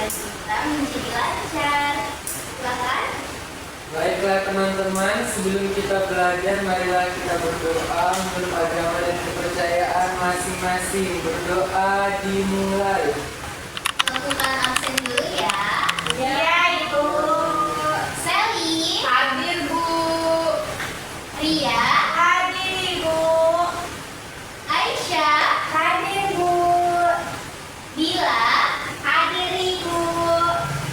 pembelajaran kita menjadi lancar. Silakan. Baiklah teman-teman, sebelum kita belajar, marilah kita berdoa menurut agama dan kepercayaan masing-masing. Berdoa dimulai. Lakukan absen dulu ya. Iya, Ibu. Sally, Hadir, Bu. Ria, Hadir, Ibu. Aisyah, Hadir, Bu. Bila, Hadir, Ibu.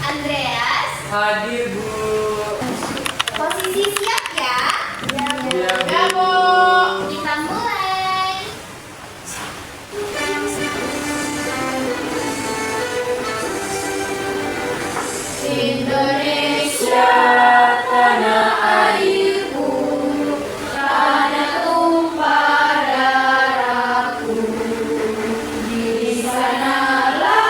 Andreas. Hadir, Bu. Posisi siap ya. Ya, Ya, Bu. Kita mulai. Indonesia tanah airku, tanah tumpah darahku. Di sanalah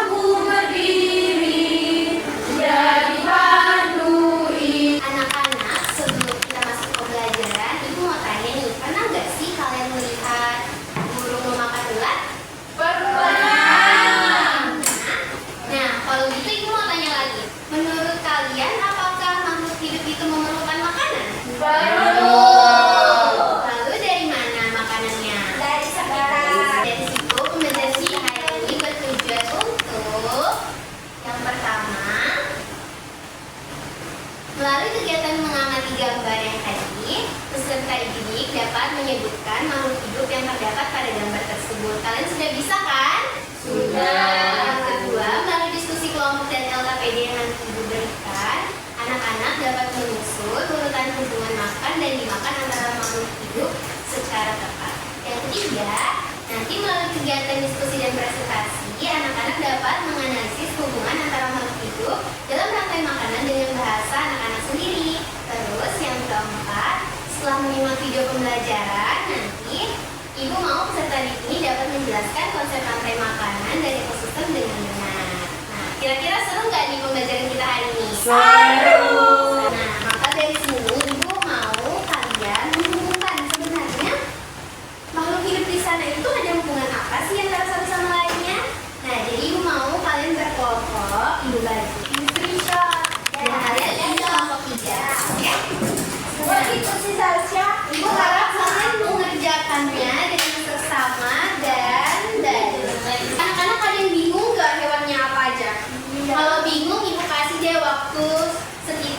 aku berdiri, jadi pandu ini. Anak-anak, sebelum kita masuk ke pembelajaran, Ibu mau tanya nih, pernah nggak sih kalian melihat burung memakan ulat? Pernah. Nah, kalau gitu Ibu mau tanya lagi. Menurut kalian, apakah makhluk hidup itu memerlukan makanan? Perlu. Lalu dari mana makanannya? Dari sekitar. Dari situ, pembelajaran kita hari ini bertujuan untuk yang pertama, melalui kegiatan mengamati gambar yang tadi, peserta didik dapat menyebutkan makhluk hidup yang terdapat pada gambar tersebut. Kalian sudah bisa kan? Sudah. Yang kedua, melalui diskusi kelompok dan LKPD yang nanti Ibu berikan, anak-anak dapat menyusun urutan hubungan makan dan dimakan antara makhluk hidup secara tepat. Yang ketiga, nanti melalui kegiatan diskusi dan presentasi, anak-anak dapat menganalisis hubungan antara makhluk hidup dalam rantai makanan dengan bahasa anak-anak sendiri. Terus yang keempat, setelah menyimak video pembelajaran, nanti Ibu mau peserta didik ini dapat menjelaskan konsep rantai makanan dan ekosistem dengan benar. Nah, kira-kira seru nggak nih pembelajaran kita hari ini? Seru. Nah, maka dari sini Ibu mau kalian menghubungkan sebenarnya makhluk hidup di sana itu ada hubungan apa sih antara satu sama lainnya? Nah, jadi Ibu mau kalian berkelompok, Ibu bagi screenshot. Dan kalian di kelompok 3, oke? Buat itu sih Sasha. Ibu harap kalian mengerjakannya dengan seksama dan anak-anak kalian bingung nggak hewannya apa aja? Kalau bingung Ibu kasih deh waktu sekitar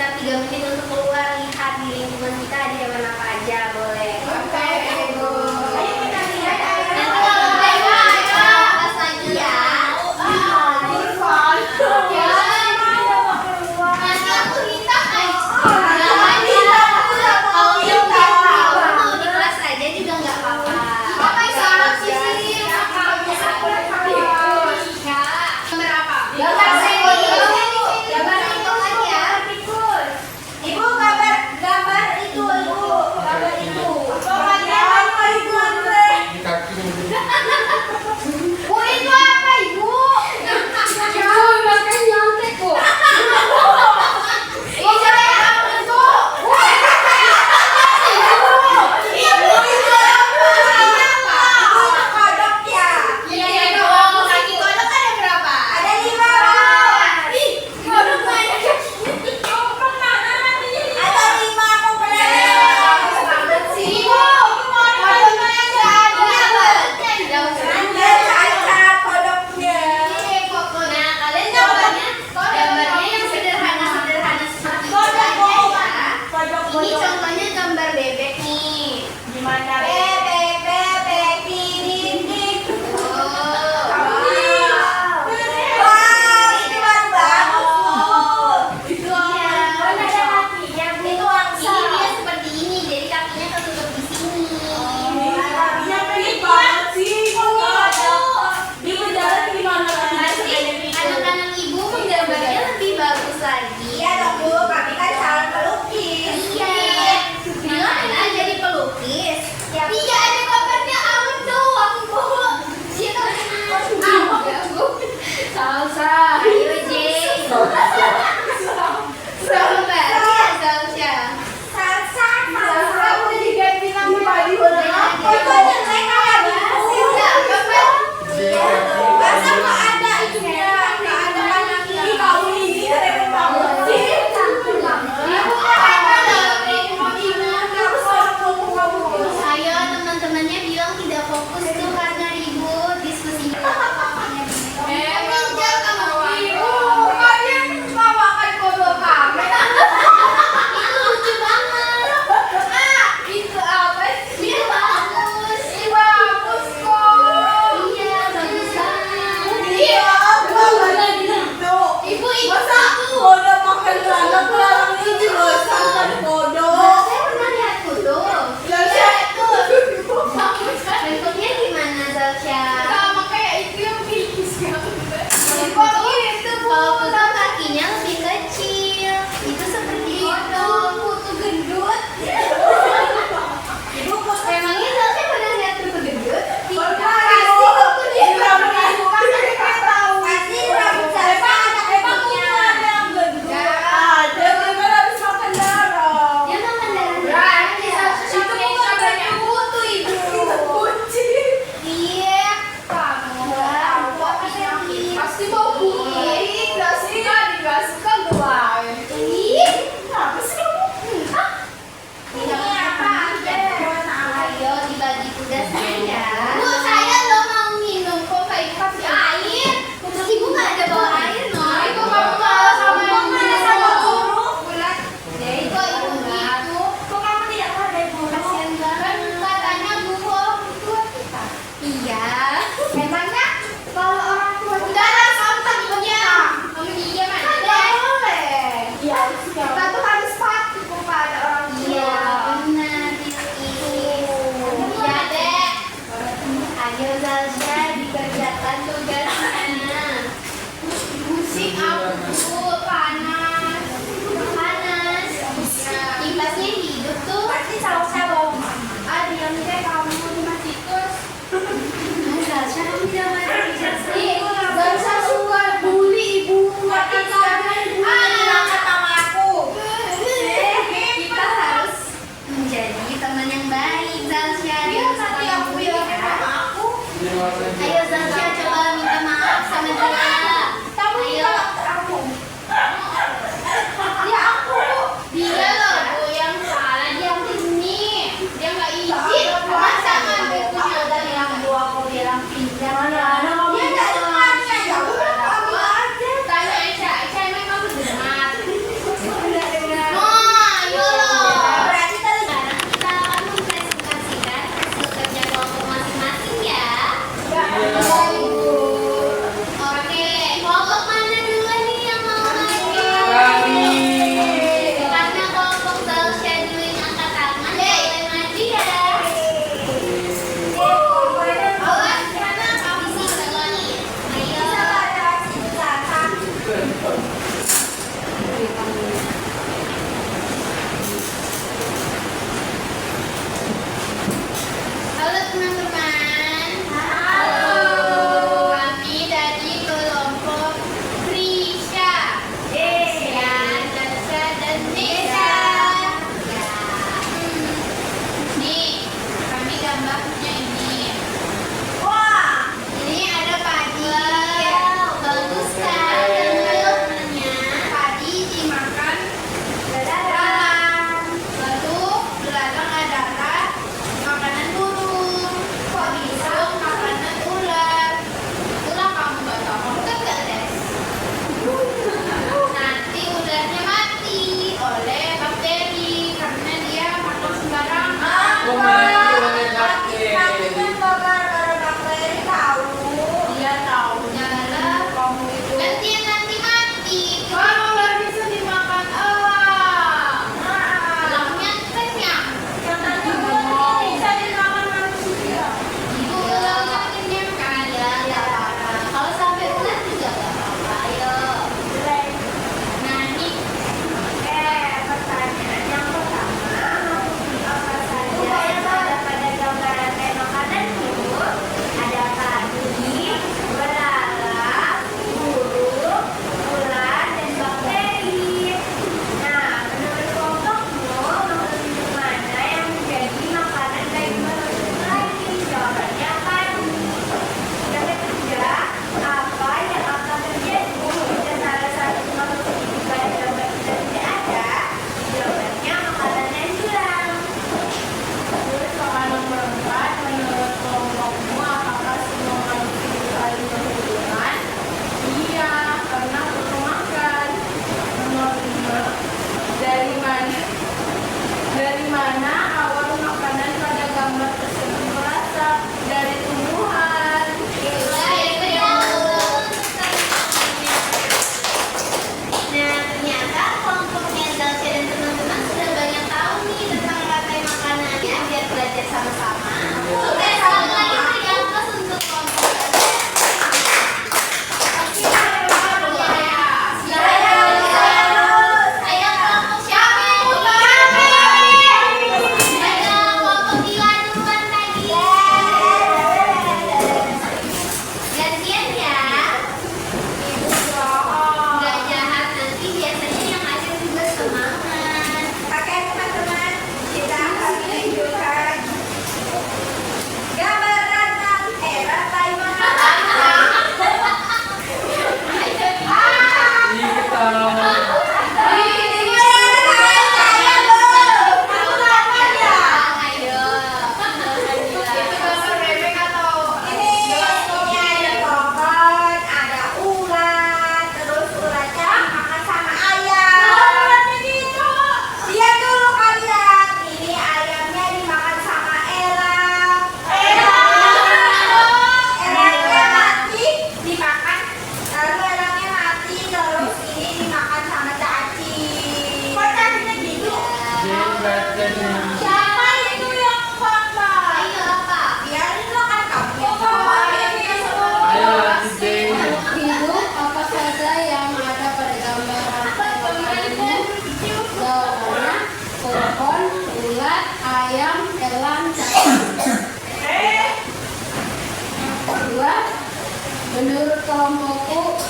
kelompokmu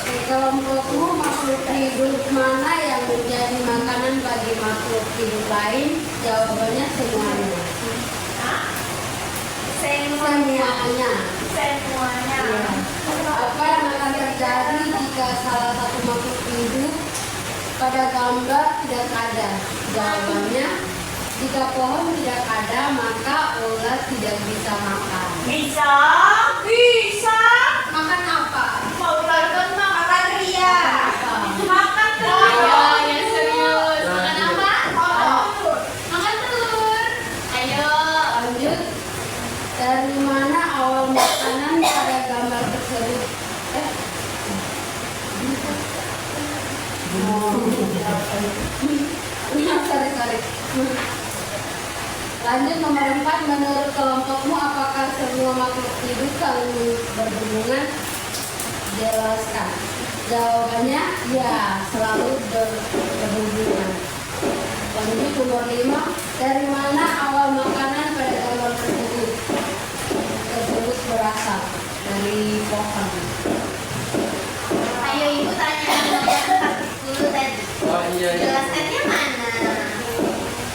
makhluk hidup mana yang menjadi makanan bagi makhluk hidup lain? Jawabannya semuanya. Semuanya. Semuanya. Ya. Apa yang akan terjadi jika salah satu makhluk hidup pada gambar tidak ada? Jawabannya, jika pohon tidak ada maka ular tidak bisa makan. Bisa. Bisa. Makan apa? Mau nonton makan ria. Makan Ayo, telur. yang serius. Makan apa? Telur. Makan telur. Ayo. Lanjut. Dari mana awal makanan pada gambar tersebut? Sorry. Lanjut nomor 4. Menurut kelompokmu apakah semua makhluk hidup saling berhubungan? Jelaskan. Jawabannya ya, selalu berhubungan. Lanjut nomor 5. Dari mana awal makanan pada gambar tersebut berasal? Dari pohon. Ayo ibu tanya nomor 40 tadi. Oh iya. Jelaskannya mana?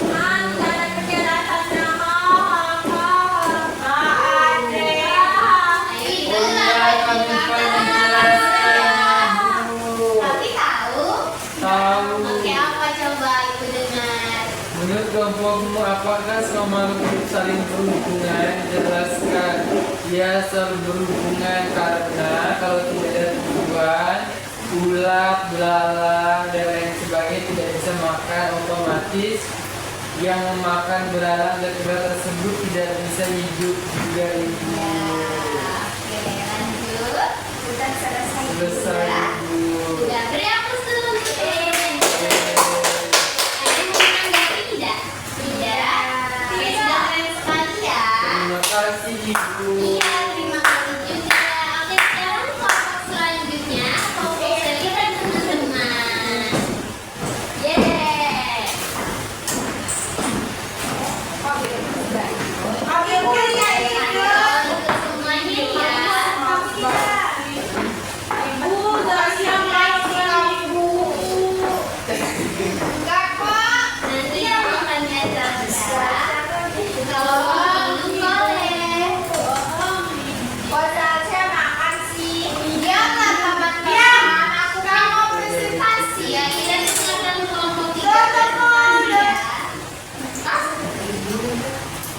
Antara kejelasannya Andre. Ayo ibu Oh iya, kami pengen jelaskan dulu. Tapi tahu? Tahu. Oke, apa coba ibu dengar? Menurut kelompokmu apakah semua makhluk hidup saling berhubungan? Jelaskan. Ya, selalu berhubungan karena kalau tidak ada tujuan, ulat, belalang, dan lain sebagainya tidak bisa makan, otomatis yang memakan belalang dan ulat tersebut tidak bisa hidup juga ibu. Ya, oke lanjut. Sudah selesai. Selesai ibu. Sudah beri aku dulu. Ada yang mau menanggapi tidak? Tidak. Oke, sudah keren sekali ya. Terima kasih ibu. Iya, terima kasih juga. Oke, sekarang kelompok selanjutnya kelompok Sally dan teman-teman. Yeay. Oke, ya itu. Untuk semuanya ya. Ibu udah siap lagi ibu. Enggak kok. Nanti yang akan diajarkan kalau belum boleh. Saya makan sih. Jangan teman-teman, aku kan mau presentasi ya. Kita dengarkan kelompok tiga ya.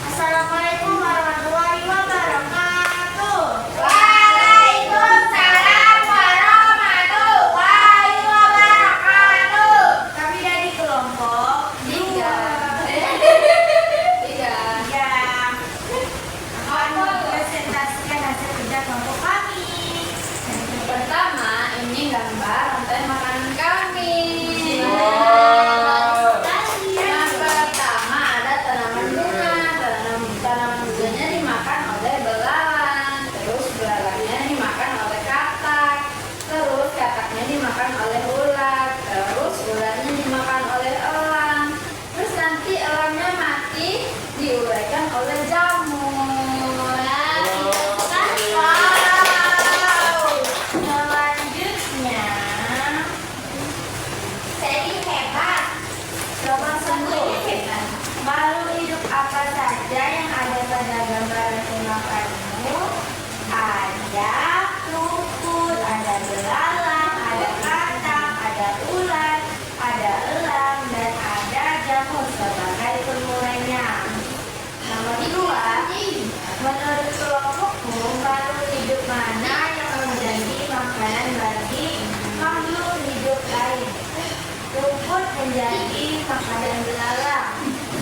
Assalamualaikum warahmatullahi wabarakatuh. Waalaikumsalam warahmatullahi wabarakatuh. Kami dari kelompok Tiga. Tiga. ya akan mempresentasikan hasil kerja kelompok kami. Pertama, ini gambar rantai makanan kami. Wow. Yang pertama ada tanaman bunga. Tanaman bunganya dimakan oleh belalang. Terus belalangnya dimakan oleh katak. Terus kataknya dimakan oleh ulat. Terus ulatnya dimakan oleh elang. Terus nanti elangnya mati diuraikan oleh jamur. Selanjutnya, Sally hebat. coba Semuanya satu. hebat. Makhluk hidup apa saja yang ada pada gambar makanmu? Ada rumput, ada belalang, ada katak, ada ulat, ada elang, dan ada jamur sebagai pemulainya. Nomor dua, menurut kelompokmu, makhluk hidup mana yang menjadi makanan bagi makhluk hidup lain? Rumput menjadi makanan belalang.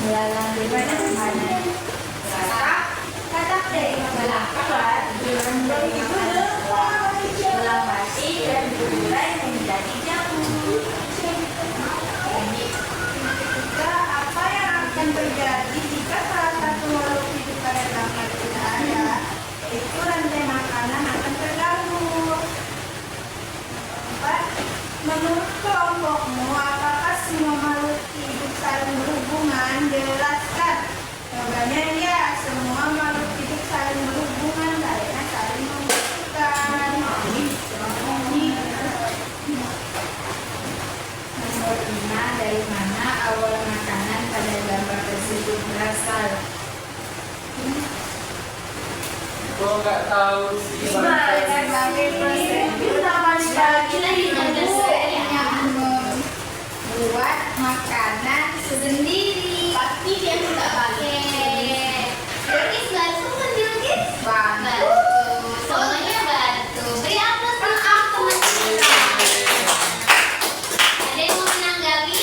Belalang di mana makanan? Katak, katak dari makanan ulat, belang dari makanan elang, belang mati dan berurai menjadi jamur. Ketiga, apa yang akan terjadi jika salah satu makhluk hidup pada gambar tidak ada? Itu rantai makanan akan terganggu. Empat, menurut kelompokmu, apakah semua makhluk hidup saling berhubungan? Jelaskan. Jawabannya ya, semua makhluk hidup saling berhubungan karena saling membutuhkan. nggak tahu sih. Buat makanan sendiri. Pasti dia suka pakai. Bilkis bantu kan Bilkis? Bantu. Semuanya bantu. Beri aplaus untuk teman-teman. Ada yang mau menanggapi?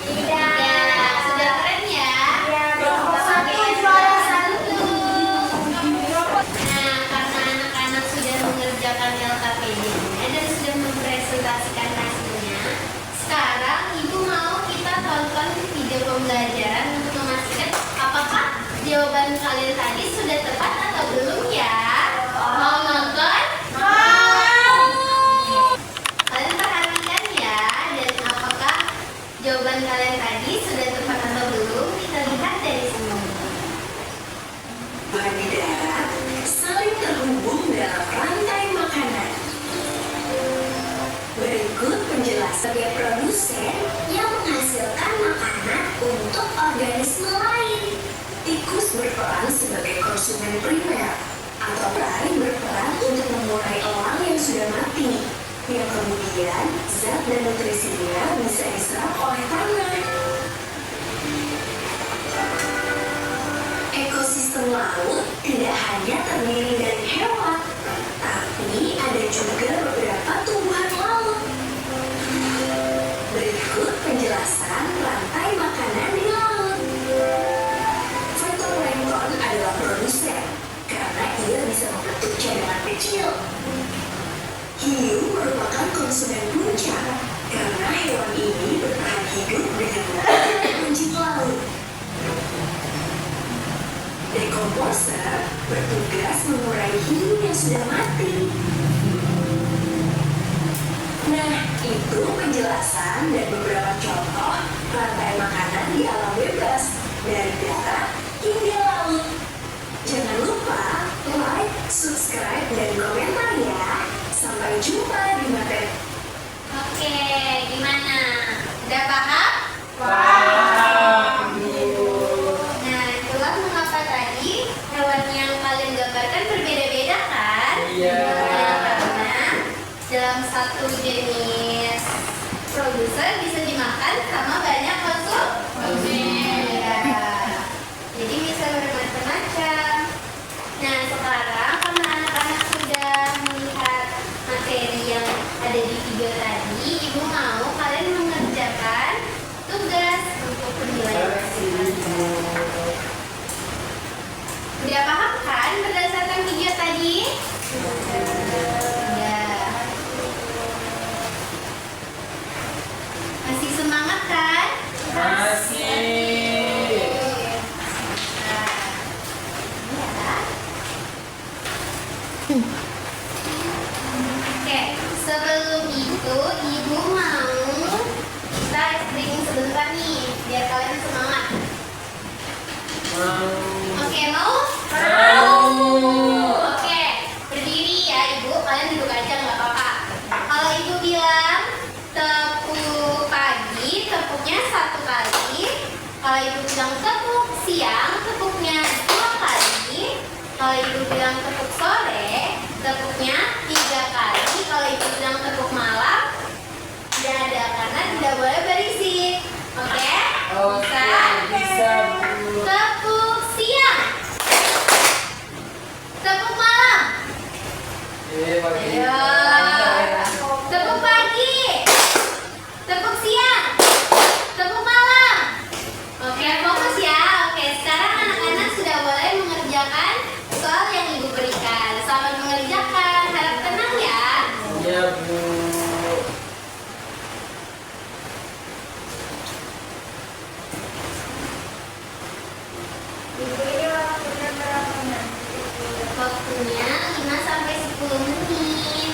Tidak. Sudah keren ya? Nah, karena anak-anak sudah mengerjakan LKPD-nya dan sudah mempresentasikan hasilnya, sekarang Ibu mau kita tonton video pembelajaran untuk memastikan apakah jawaban kalian tadi sudah tepat atau belum ya? Mau nonton? Kalian perhatikan ya, dan apakah jawaban kalian tadi sudah tepat atau belum? Kita lihat dari sini. Bahan di darat saling terhubung dalam rantai makanan. Berikut penjelasan sebagai produsen yang menghasilkan makanan untuk organisme lain. Tikus berperan sebagai konsumen primer atau lain berperan untuk mengurai elang yang sudah mati, yang kemudian zat dan nutrisinya bisa diserap oleh tanah. Ekosistem laut tidak hanya terdiri dari hewan, tapi ada juga beberapa tumbuhan laut. Berikut penjelasan rantai makanan di laut. Fitoplankton adalah produsen karena ia bisa membentuk cadangan kecil. Hiu merupakan konsumen puncak karena hewan ini bertahan hidup dengan makanan kuncit laut. Dekomposer bertugas mengurai hiu yang sudah mati. Nah, itu penjelasan dan beberapa contoh rantai makanan di alam bebas dari darat hingga laut. Jangan lupa like, subscribe, dan komentar ya. Sampai jumpa di materi. Oke, gimana? Udah paham? Nah, itulah mengapa tadi hewan yang kalian gambarkan berbeda-beda kan? Iya. Nah, karena dalam satu jenis produser bisa dimakan sama banyak konsumen. Ya. Jadi bisa bermacam-macam. Nah, sekarang karena anak-anak sudah melihat materi yang ada di video tadi, Ibu mau kalian mengerjakan tugas untuk penilaian masing-masing. Udah paham kan berdasarkan video tadi? Udah. Masih semangat kan? Masih. Oke, sebelum itu Ibu mau kita explaining sebentar nih biar kalian semangat. Oke, mau? Oke, berdiri ya Ibu, kalian duduk aja nggak apa-apa. Kalau Ibu bilang tepuk pagi, tepuknya 1 kali. Kalau Ibu bilang tepuk siang, tepuknya 2 kali. Kalau Ibu bilang tepuk sore, tepuknya 3 kali. Kalau Ibu bilang tepuk malam, tidak ada karena tidak boleh berisik. Oke? Oke, bisa Bu. Tepuk siang. Tepuk malam. Pagi. Ayo. Tepuk pagi. Tepuk siang. Tepuk malam. Oke, fokus ya. Oke, sekarang anak-anak sudah boleh mengerjakan soal yang Ibu berikan. Selamat mengerjakan. Harap tenang ya. Iya Bu. Waktunya 5 sampai 10 menit.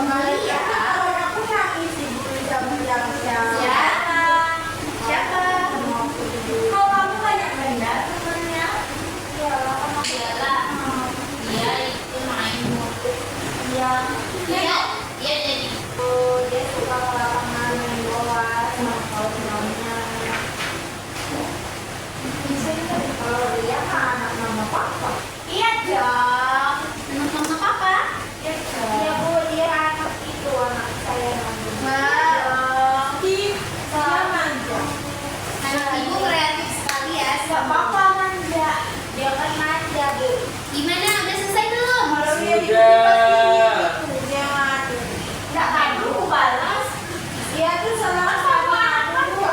kembali ya. Aku nangis ibu jam-jam Siapa? Kalau kamu banyak benda temennya. Iyalah, kamu iyalah. Dia itu main motor. Iya. Dia jadi dia suka ke lapangan main bola sama kawan-kawannya. Kalau dia mah anak mama papa. Iya dong. Anak mama papa. Iya Iya dong. bu, dia anak itu anak saya namanya. Wow. Dia manja. Anak ibu kreatif sekali ya. Gak apa-apa manja. Dia kan manja bu. Gimana? Udah selesai belum? Kalau dia di Sudah. dia ngadu. Nggak ngadu, aku balas. Dia tuh salah Sama aku.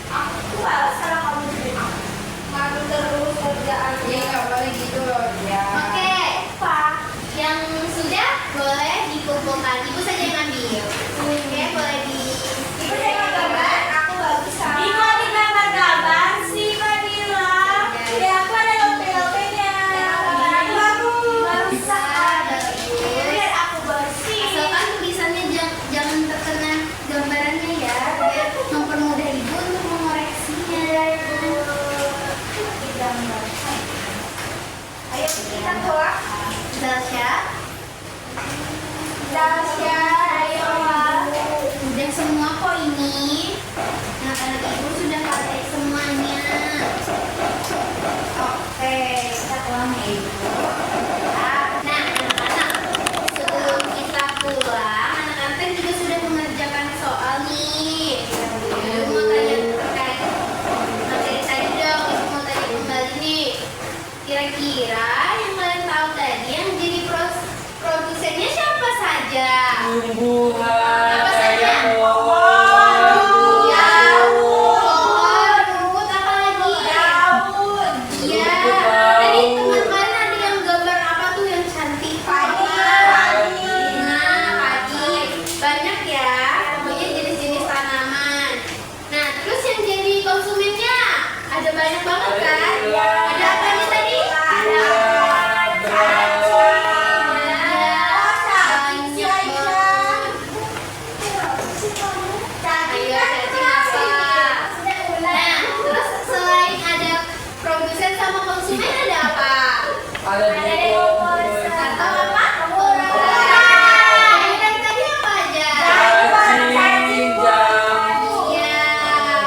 Aku balas kalau kamu jadi aku. ngadu terus kerjaan. Iya nggak boleh gitu loh dia. Oke. Pak. Yang sudah boleh dikumpulkan. Ibu saja yang ambil. Oke, boleh di. Ibu jangan gambar, aku bagus sama. Ih, kok di gambar-gambar sih, Kak Dila? Ya aku ada lope-lopenya. Bagus. Bagus. Biar aku bersih. Asalkan tulisannya jangan terkena gambarannya ya, biar mempermudah ibu untuk mengoreksinya. Di gambar. Ayo kita pulang. Zasya, Tasya, ayo. udah semua kok ini. Anak-anak ibu sudah pakai semuanya. Oke, kita pulang ya ibu. Nah, anak-anak, sebelum kita pulang, anak-anak juga sudah mengerjakan soal nih. Ibu mau tanya terkait materi tadi dong, ibu mau tanya kembali nih. Kira-kira yang kalian tahu tadi yang jadi produsennya siapa saja? Tumbuhan Apa saja? kayak pohon, Ya, rumput. pohon, rumput, apa lagi? Daun. Iya. Rumput, Tadi bau. teman-teman ada yang gambar apa tuh yang cantik? Padi. Nah, padi. Banyak ya. Pokoknya jenis-jenis tanaman. Nah, terus yang jadi konsumennya ada banyak banget kan? Ada Ada apa nih tadi? Buah, beras. Ayo cacing apa? Nah, terus selain ada produsen sama konsumen ada apa? Ada dikompos. Atau apa? Dan tadi apa aja? Cacing, jamu. Iya,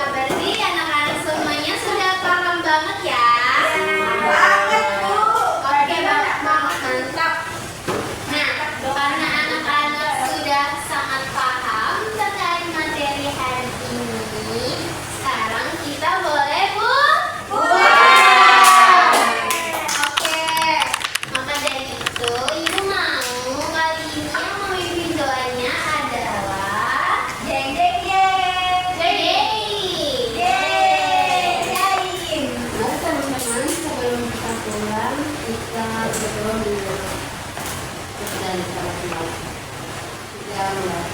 berarti anak-anak semuanya sudah paham banget ya? Banget, Bu. Oke banget, mantap. Nah, karena anak-anak sudah sangat paham terkait materi hari ini, sekarang kita boleh pulang. Oke, maka dari itu ibu mau kali ini yang memimpin doanya adalah Jeng jeng jeng. Yeay. Lalu teman-teman sebelum kita pulang kita berdoa dulu. Dan kita pulang. Kita mulai.